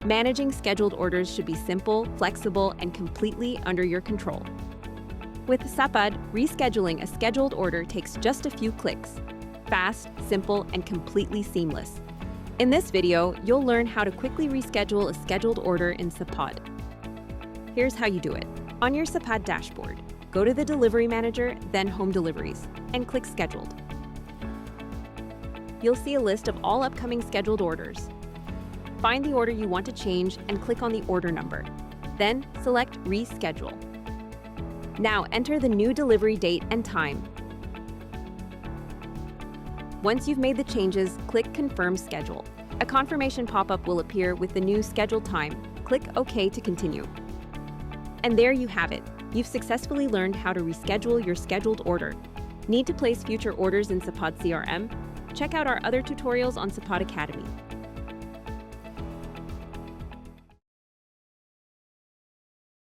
Managing scheduled orders should be simple, flexible, and completely under your control. With Sapaad, rescheduling a scheduled order takes just a few clicks. Fast, simple, and completely seamless. In this video, you'll learn how to quickly reschedule a scheduled order in Sapaad. Here's how you do it. On your Sapaad dashboard, go to the Delivery Manager, then Home Deliveries, and click Scheduled. You'll see a list of all upcoming scheduled orders. Find the order you want to change and click on the order number. Then select Reschedule. Now enter the new delivery date and time. Once you've made the changes, click Confirm Schedule. A confirmation pop-up will appear with the new scheduled time. Click OK to continue. And there you have it. You've successfully learned how to reschedule your scheduled order. Need to place future orders in Sapaad CRM? Check out our other tutorials on Sapaad Academy.